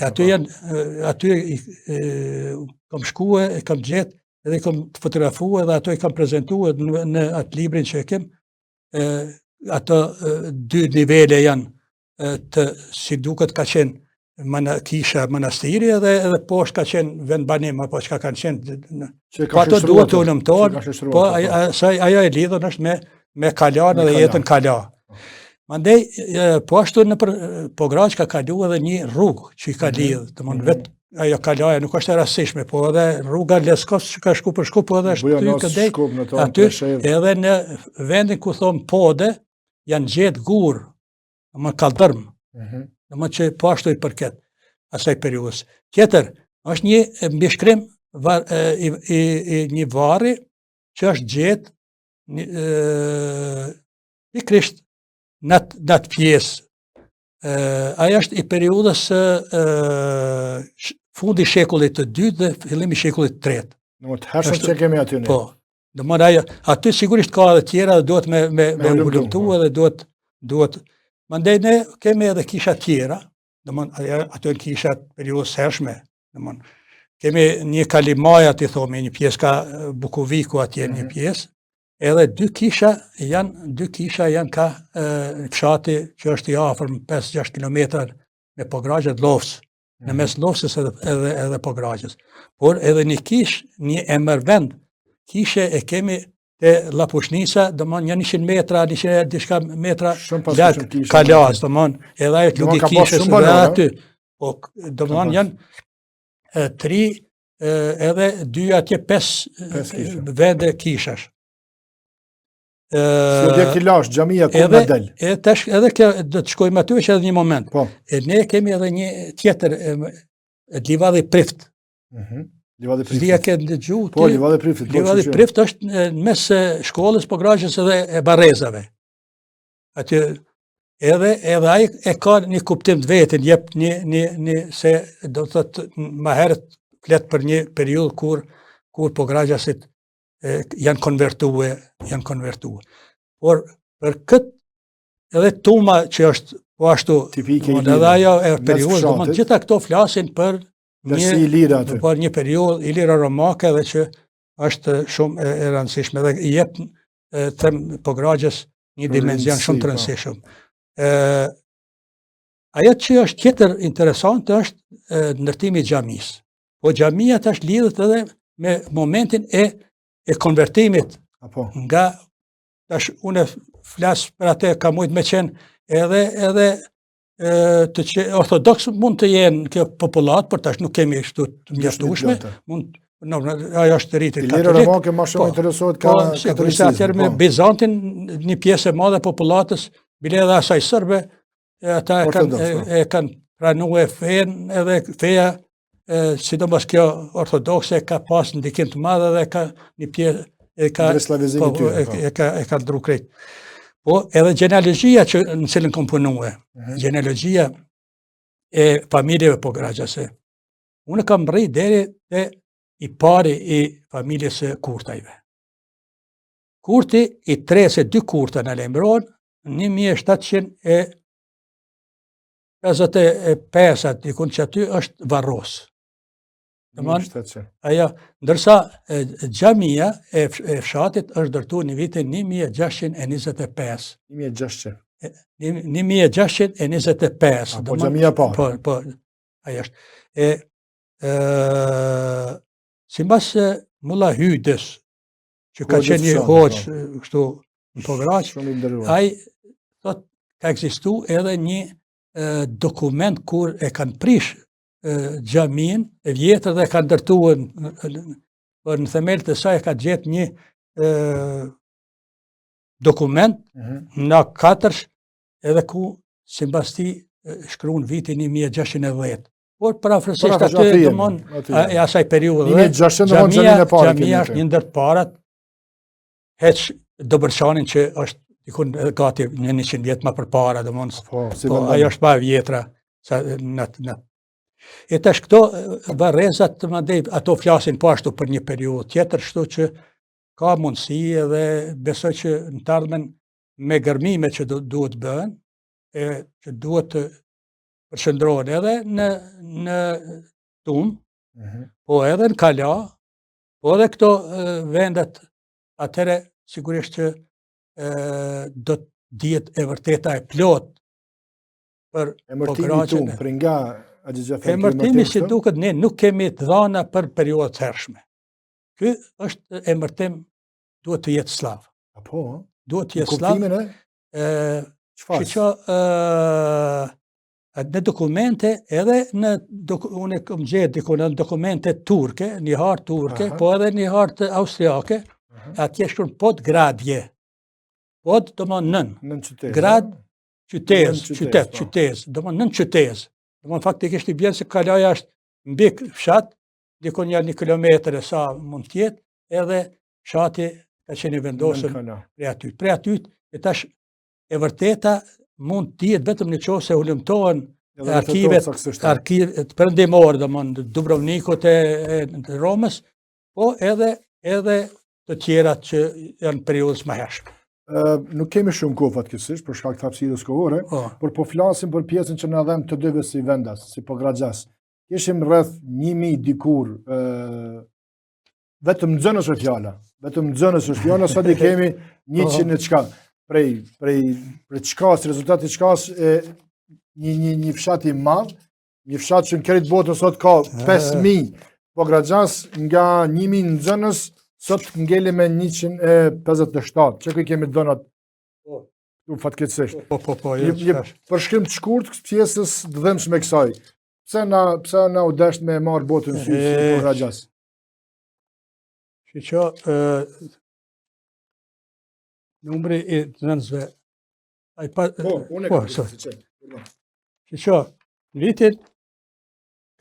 Aty kam shkue, e kam gjetë, edhe kam fotografue, dhe ato i kam prezentue në atë librin që e kem. Ato 2 nivele janë të, si duket ka qenë kisha manastiri, edhe poshtë ka qenë vend banim, apo që ka kanë qenë, po ato duhet të ulëmtojnë, po ajo e lidhën është me Kalan dhe jetën Kala. Mandej, po ashtu në Pogragj ka kalu edhe një rrugë që i ka lidhë, të mund vetë ajo Kalaja nuk është e rastishme, po edhe rruga Leskos që ka shku për shku, po edhe është ty këndej, aty edhe në vendin ku thonë Pode, janë gjetë gur, më kaldërm, në më që po ashtu i përket asaj periudhës. Tjetër, është një mbishkrim i një varri që është gjetë pikrisht në atë pjesë. Aja është i periudhës fundi shekullit të 2 dhe fillimi shekullit të 3. Në të hershëm që kemi aty në. Po, aty sigurisht ka edhe tjera dhe duhet me ulëmtu edhe duhet. Mandej ne kemi edhe kisha tjera, aty në kisha periudhës hershme. Kemi një Kalimaja, ti thomi, një pjesë ka Bukoviku atje një pjesë, edhe 2 kisha janë ka fshati që është i afër 5-6 kilometrar me Pogragjët, Lofës, në mes Lofësës edhe Pogragjës. Por edhe një kish, një emër vend, kishe e kemi te Lapushnica, domon janë 100 metra, 100 metra larg Kalas, domon edhe ajo lugi kishës edhe aty. Po domon janë 3 edhe dy atje 5 vende kishash. Si objekt i lash, xhamia ku na del. Edhe kjo do të shkojmë aty që edhe një moment. Po. Ne kemi edhe një tjetër livadhi prift. Livadhi prift. Zdia ke dëgjuar. Po, livadhi prift. Livadhi prift është në mes shkollës, po Gragjës edhe e Barrezave. Aty edhe ai e ka një kuptim të vetin, jep një se do të thotë më herët flet për një periudhë kur po Gragjasit janë konvertuar. Por për këtë edhe Tuma që është po ashtu, edhe ajo e periudhë, domethënë gjitha këto flasin për një periudhë ilira romake dhe që është shumë e rëndësishme dhe i jep po Gragjës një dimension shumë të rëndësishëm. Ajo që është tjetër interesante është ndërtimi i xhamisë. Po xhamia tash lidhet edhe me momentin e konvertimit. Nga tash unë flas për atë ka mujt me qenë edhe të ortodoks mund të jenë kjo popullat, por tash nuk kemi kështu të mjaftueshme. Ajo është rritë katolik. Ilira romake më shumë interesohet ka katolikësismi. Atëherë me Bizantin një pjesë e madhe e popullatës, bile edhe asaj serbe, ata e kanë pranuar fen edhe feja sidomos kjo ortodokse ka pas ndikim të madh dhe ka një pjesë e ka ndru krejt. Po edhe genealogjia që në cilën kom punue, genealogjia e familjeve po Gragjase. Unë kam rrit deri te i pari i familjes së Kurtajve. Kurti i 2 Kurta në lejmëron në 1755 dikun që aty është Varros. Ndërsa xhamia e fshatit është ndërtuar në vitin 1625. 1625. Po xhamia parë. Po, ajo është. Sipas Mulla Hydes, që ka qenë një hoxh kështu në Pograq, ai thot ka ekzistuar edhe një dokument kur e kanë prish xhamin e vjetër dhe ka ndërtuar në themelët e saj ka gjetë një dokument në 4 edhe ku sipas tij shkruan vitin 1610. Por parafrasisht aty domon e asaj periudhe. Xhamia është një ndër parat heq Dobërçanin që është dikun gati 100 vjet më përpara, domon. Ajo është më e vjetra sa në e tash këto Barrezat mandej ato flasin po ashtu për një periudhë tjetër, kështu që ka mundësi edhe besoj që në të ardhmen me gërmime që duhet bëhen, që duhet të përshëndrohen edhe në Tum, po edhe në Kala, po edhe këto vendet, atëre sigurisht që do të dihet e vërteta e plot për Pograqin. Emërtimi si duket ne nuk kemi të dhëna për periudha të hershme. Ky është emërtim duhet të jetë slav. Apo, duhet të jetë slav. Në dokumente edhe unë kam gjetur diku në dokumente turke, një hartë turke, po edhe një hartë austriake, atje shkruan Podgradje. Pod domon nën. Grad qytet, domon nën qytet. Domon faktikisht i bjen se Kalaja është mbi fshat, dikon 1 kilometër e sa mund të jetë, edhe fshati ka qenë vendosur prej aty, e tash e vërteta mund të jetë vetëm nëse hulumtohen arkivet perëndimore, domon Dubrovnikut e Romës, po edhe të tjerat që janë periudhës më hershme. Nuk kemi shumë kohë fatkeqësisht për shkak të hapësirës kohore, por po flasim për pjesën që na dhem të dyve si vendas, si Pograqjas. Kishim rreth 1000 dikur vetëm nxënës është fjala, sot i kemi 100 e çka. Prej çkas, rezultati çkas një fshat i madh, një fshat që në krejt botën sot ka 5000 Pograqjas nga 1000 nxënës. Sot ngeli me 157, që kemi donat fatkeqësisht. Po. Përshkrim të shkurt pjesës të dhëmshme kësaj. Pse na u desht me marrë botën sy si Pogragjas? Që numri I nxënësve Unë e kam si që. Që në vitin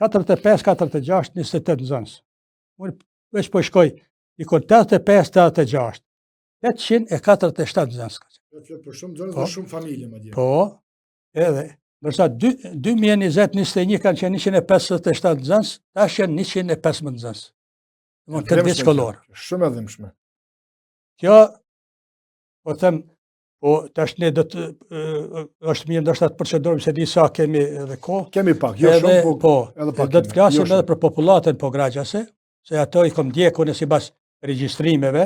45-46 28 nxënës. Unë veç po shkoj ikon 85-86. 847 nxënës. Për shumë nxënës dhe shumë familje madje. Po, edhe ndërsa 2020-21 kanë qenë 157 nxënës, tash janë 115 nxënës. Domthon këtë vit shkollor. Shumë e dhimbshme. Kjo po them, po tash ne do të është mirë ndoshta të përcedojmë se di sa kemi edhe kohë. Kemi pak, jo shumë, po edhe pak. Do të flasim edhe për popullatën Pogragjase, se ato I kom ndjekur në sipas regjistrimeve.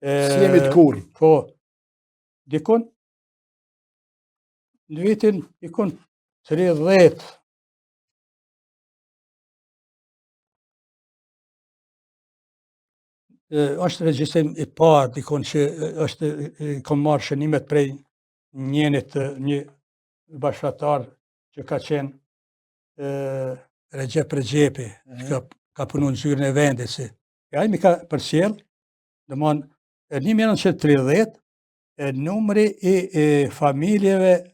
Si jemi të kurrë. Po, dikun në vitin ikun 30 është regjistrim I parë dikun që është kom marrë shënimet prej një bashkëtar që ka qenë Recep Rexhepi, ka punu në zyrën e vendit si. Ai mi ka përcjell, domthon 1930 numri I familjeve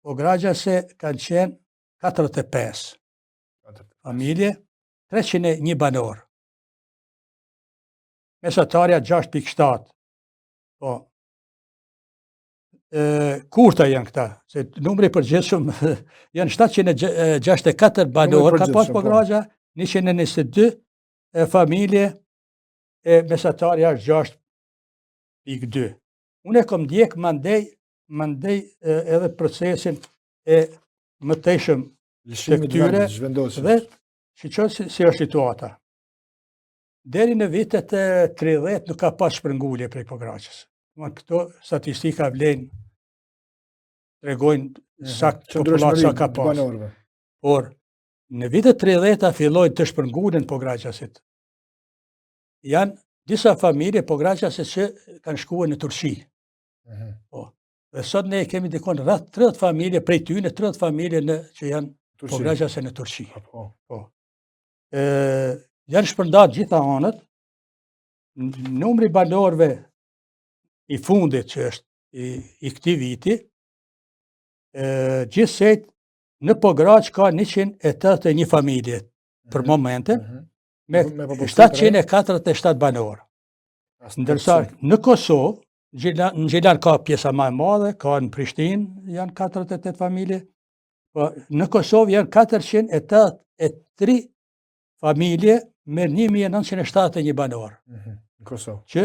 Pogragjase kanë qenë 45 familje, 301 banor. Mesatarja 6.7. Po. Kurta janë këta, se numri përgjithshëm janë 764 banor ka pas Pogragja, 122 familje e mesatarja 6.2. Unë e kom ndjek mandej edhe procesin e mëtejshëm të këtyre dhe shiqoj si është situata. Deri në vitet e 30 nuk ka pas shpërngulje prej Pogragjës. Këto statistika vlen tregojnë sakt popullacia ka pas. Por në vitet 30 fillojnë të shpërngulën Pogragjësit. Janë disa familje Pogragjase që kanë shkuar në Turqi. Po. Dhe sot ne kemi dikon rreth 30 familje prej tyre, 30 familje që janë Pogragjase në Turqi. Po. Janë shpërndarë gjitha anët. Numri banorëve I fundit që është I këtij viti, gjithsej në Pogragj ka 181 familje për momentin, me 747 banorë. Ndërsa në Kosovë, në Gjilan ka pjesa më e madhe, ka në Prishtinë janë 48 familje, po në Kosovë janë 483 familje me 1971 banorë. Në Kosovë. Që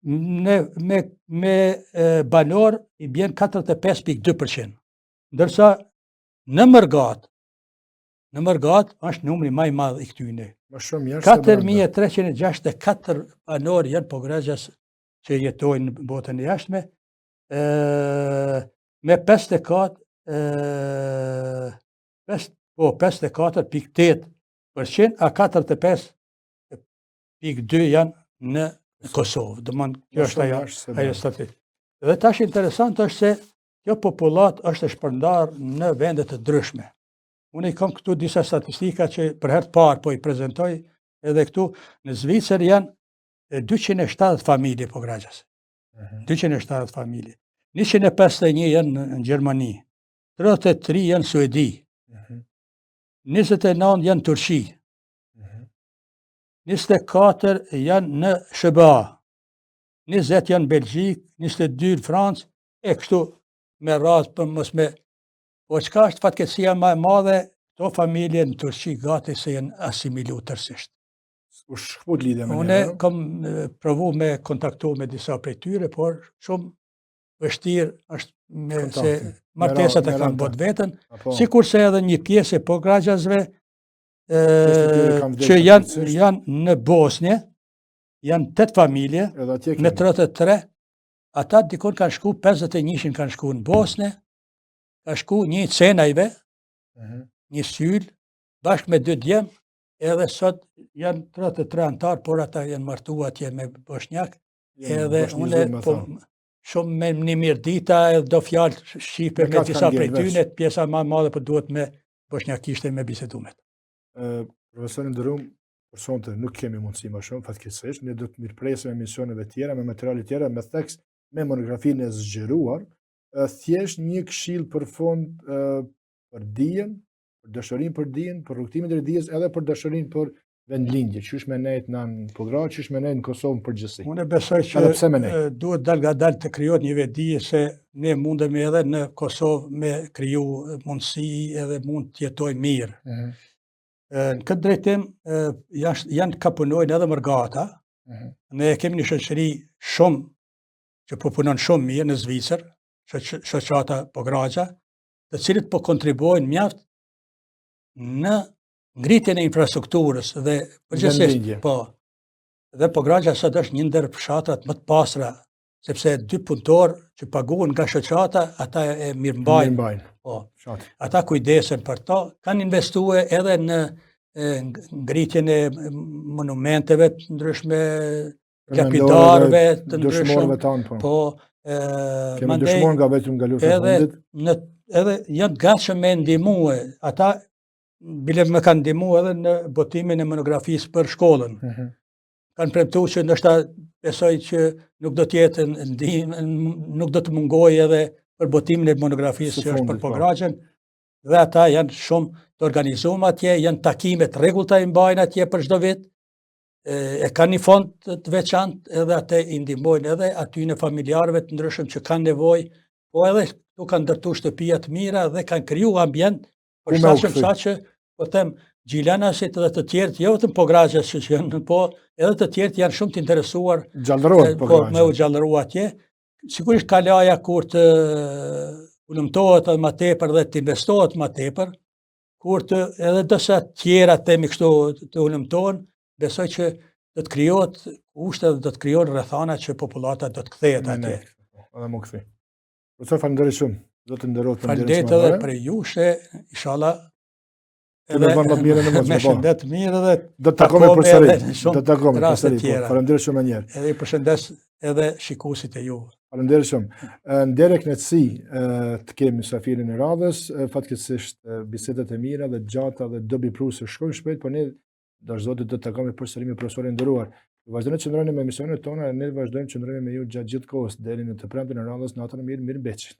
me banor I bjen 45.2%. Ndërsa në Mërgat është numri më I madh I këtyne. 4364 banor janë Pogragjës që jetojnë në botën e jashtme, me 54.8% a 45.2 janë në Kosovë. Domthon kjo është ajo statistikë. Dhe tash interesant është se kjo popullat është e shpërndarë në vende të ndryshme. Unë I kam këtu disa statistika që për herë të parë po I prezantoj edhe këtu. Në Zvicër janë 270 familje Pogragjase. 270 familje. 151 janë në Gjermani. 33 janë Suedi. 29 janë Turqi. 24 janë në SBA, 20 janë Belgjik, 22 në Francë, e kështu me radhë për mos me... Po çka është fatkeqësia më e madhe, këto familje në Turqi gati se janë asimilu tërësisht. U shkput lidhja me Unë kam provu me kontaktu me disa prej tyre, por shumë vështirë është se martesat e kanë bot vetën, sikurse edhe një pjesë e Pogragjasve që janë në Bosnje, janë 8 familje, në 33, ata dikon kanë shku, 51 kanë shku në Bosnje, ka shku një Cenajve, një Syl, bashkë me 2 djem, edhe sot janë 33 antar, por ata janë martu atje me bosnjak, edhe une shumë me një mirë dita, edhe do fjalë shqipe me disa prej tyne, pjesa ma madhe për duhet me bosnjakisht e me bisedu me të. Profesorin nderuar, për sonte nuk kemi mundësi më shumë, fatkeqësisht, ne do të mirpresim emisioneve tjera me materiale tjera, me tekst, me monografinë e zgjeruar, thjesht një këshill për fond për dijen, për dashurinë për dijen, për rrugtimin e dijes, edhe për dashurinë për vendlindje, qysh me nejt në Podgoracë, qysh me nejt në Kosovë në përgjithësi. Unë besoj që duhet dal nga dal të krijohet një vetdije se ne mundemi edhe në Kosovë me kriju mundësi edhe mund të jetojmë mirë. Në këtë drejtim janë ka punojnë edhe mërgata. Ne kemi një shoqëri shumë që po punon shumë mirë në Zvicër, shoqata Pograxha, të cilët po kontribuojnë mjaft në ngritjen e infrastrukturës dhe përgjithsisht po. Dhe Pograxha sot është një ndër fshatrat më të pastra, sepse 2 punëtorë që paguhen nga shoqata, ata e mirëmbajnë. Po. Ata kujdesen për to, kanë investuar edhe në ngritjen e monumenteve të ndryshme, lapidarëve të ndryshme. Po, kemi dëshmor nga vetëm nga lufta e fundit. Edhe janë gatshëm me ndihmue. Ata bile më kanë ndihmuar edhe në botimin e monografisë për shkollën. Kanë premtuar që ndoshta besoj që nuk do të jetë nuk do të mungojë edhe për botimin e monografisë që është për Pograxhën. Dhe ata janë shumë të organizuar atje, janë takime të rregullta i mbajnë atje për çdo vit. E kanë një fond të veçantë edhe atë i ndihmojnë edhe atyne familjarëve të ndryshëm që kanë nevojë, po edhe këtu kanë ndërtuar shtëpia të mira dhe kanë krijuar ambient përshtatshëm sa që po them Gjilanasit dhe të tjerët, jo vetëm Pograxhas që janë, po edhe të tjerët janë shumë të interesuar me u gjallëruar atje. Sigurisht ka laja kur të ulëmtohet edhe më tepër dhe të investohet më tepër, kur të edhe disa tjera temi kështu të ulëmtohen, besoj që do të krijohet kushte dhe do të krijohen rrethana që popullata do të kthehet atje. Edhe më kthej. Profesor, faleminderit shumë. Do të nderohet për ndërtimin. Faleminderit edhe për ju që inshallah me shëndet mirë dhe do të takojmë përsëri. Do të takojmë përsëri. Faleminderit shumë edhe një herë. Edhe ju përshëndes edhe shikuesit e ju. Faleminderit shumë. Nderë kënaqësi të kemi mysafirin e radhës, fatkeqësisht bisedat e mira dhe gjata dhe dobi prusë shkojnë shpejt, por ne do të takojmë përsëri me profesorin nderuar. Vazhdojmë të qëndrojmë me emisionet tona, ne vazhdojmë të qëndrojmë me ju gjatë gjithë kohës deri në të premten e radhës, natën e mirë, mirëmbëjtje.